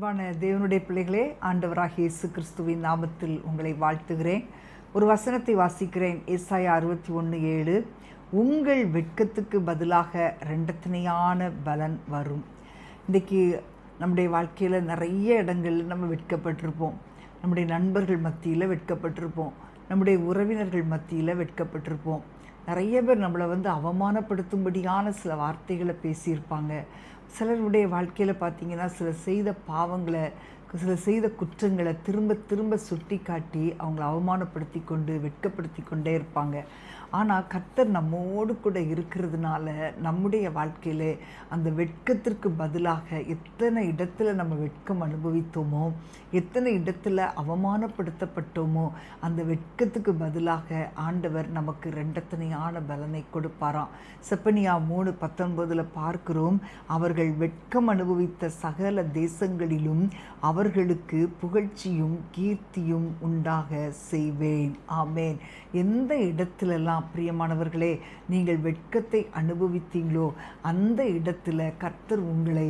அன்பான தேவனுடைய பிள்ளைகளே, ஆண்டவராகிய இயேசு கிறிஸ்துவின் நாமத்தில் உங்களை வாழ்த்துகிறேன். ஒரு வசனத்தை வாசிக்கிறேன். ஏசாயா 61:7. உங்கள் வெட்கத்துக்கு பதிலாக இரண்டத்தனையான பலன் வரும். இன்றைக்கி நம்முடைய வாழ்க்கையில் நிறைய இடங்களில் நம்ம வெட்கப்பட்டிருப்போம். நம்முடைய நண்பர்கள் மத்தியில் வெட்கப்பட்டிருப்போம், நம்முடைய உறவினர்கள் மத்தியில் வெட்கப்பட்டிருப்போம். நிறைய பேர் நம்மளை அவமானப்படுத்தும்படியான சில வார்த்தைகளை பேசியிருப்பாங்க. சிலருடைய வாழ்க்கையில் பார்த்திங்கன்னா சிலர் செய்த பாவங்களை, சிலர் செய்த குற்றங்களை திரும்ப திரும்ப சுட்டி காட்டி அவங்கள அவமானப்படுத்தி கொண்டு வெட்கப்படுத்தி கொண்டே இருப்பாங்க. ஆனால் கர்த்தர் நம்மோடு கூட இருக்கிறதுனால நம்முடைய வாழ்க்கையில் அந்த வெட்கத்திற்கு பதிலாக எத்தனை இடத்துல நம்ம வெட்கம் அனுபவித்தோமோ, எத்தனை இடத்துல அவமானப்படுத்தப்பட்டோமோ, அந்த வெட்கத்துக்கு பதிலாக ஆண்டவர் நமக்கு இரண்டத்தனையான பலனை கொடுப்பாராம். செப்பனியா 3:19 பார்க்கிறோம், அவர்கள் வெட்கம் அனுபவித்த சகல தேசங்களிலும் அவர்களுக்கு புகழ்ச்சியும் கீர்த்தியும் உண்டாக செய்வேன். ஆமேன். எந்த இடத்துலலாம் பிரியமானவர்களே நீங்கள் வெட்கத்தை அனுபவித்தீங்களோ அந்த இடத்துல கர்த்தர் உங்களை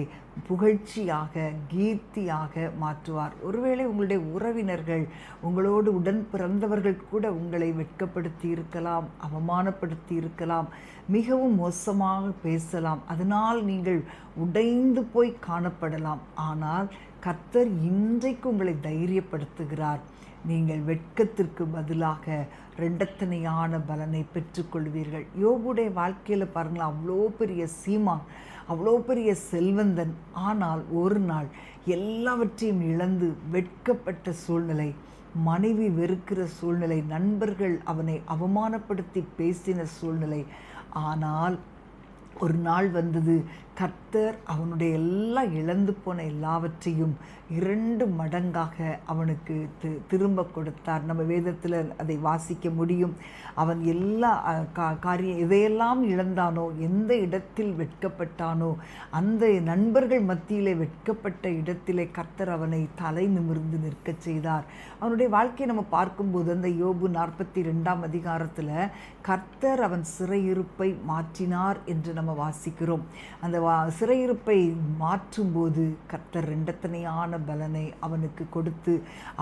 புகழ்ச்சியாக கீர்த்தியாக மாற்றுவார். ஒருவேளை உங்களுடைய உறவினர்கள், உங்களோடு உடன் பிறந்தவர்கள் கூட உங்களை வெட்கப்படுத்தி இருக்கலாம், அவமானப்படுத்தி இருக்கலாம், மிகவும் மோசமாக பேசலாம். அதனால் நீங்கள் உடைந்து போய் காணப்படலாம். ஆனால் கர்த்தர் இன்றைக்கு உங்களை தைரியப்படுத்துகிறார். நீங்கள் வெட்கத்திற்கு பதிலாக இரண்டத்தனையான பலனை பெற்றுக்கொள்வீர்கள். யோபுடைய வாழ்க்கையில் பாருங்களா, அவ்வளோ பெரிய சீமான், அவ்வளோ பெரிய செல்வந்தன். ஆனால் ஒரு நாள் எல்லாவற்றையும் இழந்து வெட்கப்பட்ட சூழ்நிலை, மனைவி வெறுக்கிற சூழ்நிலை, நண்பர்கள் அவனை அவமானப்படுத்தி பேசின சூழ்நிலை. ஆனால் ஒரு நாள் வந்தது, கர்த்தர் அவனுடைய எல்லாம் இழந்து போன எல்லாவற்றையும் 2 மடங்காக அவனுக்கு திரும்ப கொடுத்தார். நம்ம வேதத்தில் அதை வாசிக்க முடியும். அவன் எல்லா காரியம் எதையெல்லாம் இழந்தானோ, எந்த இடத்தில் வெட்கப்பட்டானோ, அந்த நண்பர்கள் மத்தியிலே வெட்கப்பட்ட இடத்திலே கர்த்தர் அவனை தலை நிமிர்ந்து நிற்கச் செய்தார். அவனுடைய வாழ்க்கையை நம்ம பார்க்கும்போது அந்த யோபு 42ஆம் அதிகாரத்தில் கர்த்தர் அவன் சிறையிருப்பை மாற்றினார் என்று நம்ம வாசிக்கிறோம். அந்த சிறையிருப்பை மாற்றும்போது கர்த்தர் இரண்டத்தனையான பலனை அவனுக்கு கொடுத்து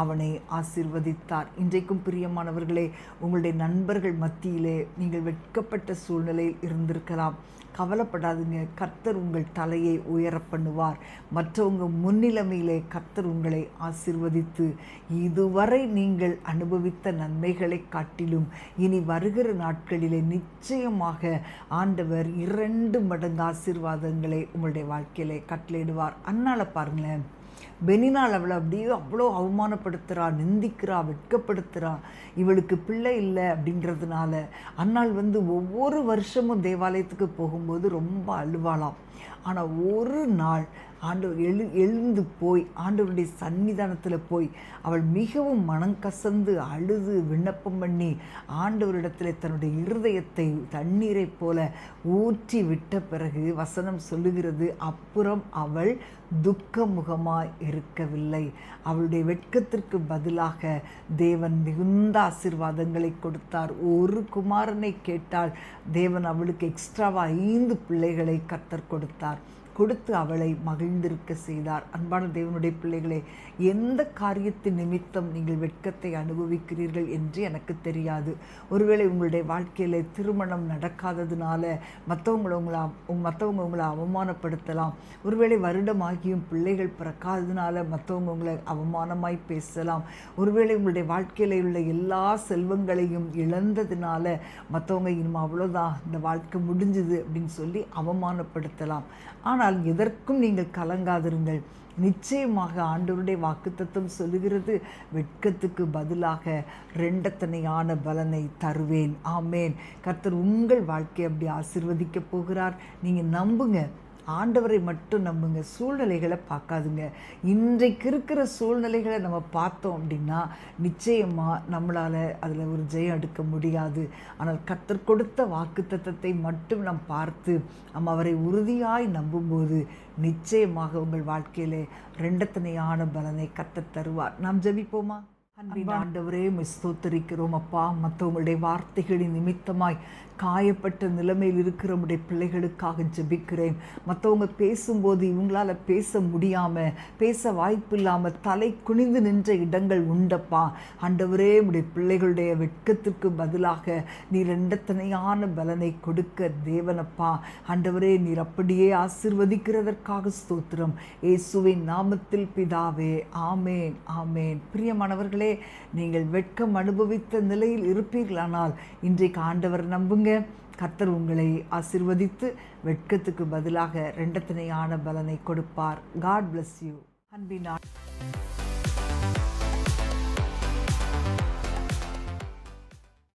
அவனை ஆசீர்வதித்தார். இன்றைக்கும் பிரியமானவர்களே, உங்களுடைய நண்பர்கள் மத்தியிலே நீங்கள் வெட்கப்பட்ட சூழ்நிலையில் இருந்திருக்கலாம். கவலைப்படாதுங்க, கர்த்தர் உங்கள் தலையை உயர பண்ணுவார். மற்றவங்க முன்னிலைமையிலே கர்த்தர் உங்களை ஆசீர்வதித்து இதுவரை நீங்கள் அனுபவித்த நன்மைகளை காட்டிலும் இனி வருகிற நாட்களிலே நிச்சயமாக ஆண்டவர் 2 மடங்கு ஆசீர்வாதங்களை உங்களுடைய வாழ்க்கையிலே கட்டளையிடுவார். அன்னால பாருங்களேன், பெனினாள் அவளை அப்படியே அவ்வளோ அவமானப்படுத்துகிறா, நிந்திக்கிறா, வெட்கப்படுத்துகிறா. இவளுக்கு பிள்ளை இல்லை அப்படிங்கிறதுனால அன்னாள் ஒவ்வொரு வருஷமும் தேவாலயத்துக்கு போகும்போது ரொம்ப அழுவாளாம். ஆனால் ஒரு நாள் ஆண்டவர் எழுந்து போய் ஆண்டவருடைய சன்னிதானத்தில் போய் அவள் மிகவும் மனம் கசந்து அழுது விண்ணப்பம் பண்ணி ஆண்டவரிடத்தில் தன்னுடைய இருதயத்தை தண்ணீரை போல ஊற்றி விட்ட பிறகு வசனம் சொல்லுகிறது, அப்புறம் அவள் துக்கமுகமாய் இருக்கவில்லை. அவளுடைய வெட்கத்திற்கு பதிலாக தேவன் மிகுந்த ஆசீர்வாதங்களை கொடுத்தார். ஒரு குமாரனை கேட்டால் தேவன் அவளுக்கு எக்ஸ்ட்ராவாக 5 பிள்ளைகளை கர்த்தர் கொடுத்து அவளை மகிழ்ந்திருக்க செய்தார். அன்பான தேவனுடைய பிள்ளைகளே, எந்த காரியத்தின் நிமித்தம் நீங்கள் வெட்கத்தை அனுபவிக்கிறீர்கள் என்று எனக்கு தெரியாது. ஒருவேளை உங்களுடைய வாழ்க்கையில் திருமணம் நடக்காததுனால மற்றவங்க உங்களை அவமானப்படுத்தலாம். ஒருவேளை வருடமாகியும் பிள்ளைகள் பிறக்காததுனால மற்றவங்க உங்களை அவமானமாய் பேசலாம். ஒருவேளை உங்களுடைய வாழ்க்கையில் உள்ள எல்லா செல்வங்களையும் இழந்ததுனால மற்றவங்க இனிமே அவ்வளோதான், இந்த வாழ்க்கை முடிஞ்சுது அப்படின்னு சொல்லி அவமானப்படுத்தலாம். ஆனால் எதற்கும் நீங்கள் கலங்காதிருங்கள். நிச்சயமாக ஆண்டவருடைய வாக்குத்தத்தம் சொல்லுகிறது, வெட்கத்துக்கு பதிலாக இரண்டத்தனையான பலனை தருவேன். ஆமேன். கர்த்தர் உங்கள் வாழ்க்கையை அப்படி ஆசீர்வதிக்க போகிறார். நீங்கள் நம்புங்க, ஆண்டவரை மட்டும் நம்புங்க, சூழ்நிலைகளை பார்க்காதுங்க. இன்றைக்கு இருக்கிற சூழ்நிலைகளை நம்ம பார்த்தோம் அப்படின்னா நிச்சயமாக நம்மளால் அதில் ஒரு ஜெயம் எடுக்க முடியாது. ஆனால் கர்த்தர் கொடுத்த வாக்குத்தத்தத்தை மட்டும் நாம் பார்த்து நம்ம அவரை உறுதியாய் நம்பும்போது நிச்சயமாக உங்கள் வாழ்க்கையிலே இரண்டத்தனையான பலனை கர்த்தர் தருவார். நாம் ஜெபிப்போமா? அன்பின் ஆண்டவரே, ஸ்தோத்திரிக்கிறோம் அப்பா. மற்றவங்களுடைய வார்த்தைகளின் நிமித்தமாய் காயப்பட்ட நிலைமையில் இருக்கிற உடைய பிள்ளைகளுக்காக ஜெபிக்கிறேன். மற்றவங்க பேசும்போது இவங்களால பேச முடியாமல், பேச வாய்ப்பு இல்லாமல் தலை குனிந்து நின்ற இடங்கள் உண்டப்பா. ஆண்டவரே, உடைய பிள்ளைகளுடைய வெட்கத்திற்கு பதிலாக நீர் இரண்டத்தனையான பலனை கொடுக்க தேவனப்பா. ஆண்டவரே, நீர் அப்படியே ஆசீர்வதிக்கிறதற்காக ஸ்தோத்திரம். இயேசுவின் நாமத்தில் பிதாவே, ஆமேன் ஆமேன். பிரியமானவர்களே, நீங்கள் வெட்கம் அனுபவித்த நிலையில் இருப்பீர்களானால் இன்றைக்கு ஆண்டவர் நம்புங்க. கர்த்தர் உங்களை ஆசீர்வதித்து வெட்கத்துக்கு பதிலாக இரண்டத்தனையான பலனை கொடுப்பார். God bless you. அன்பின்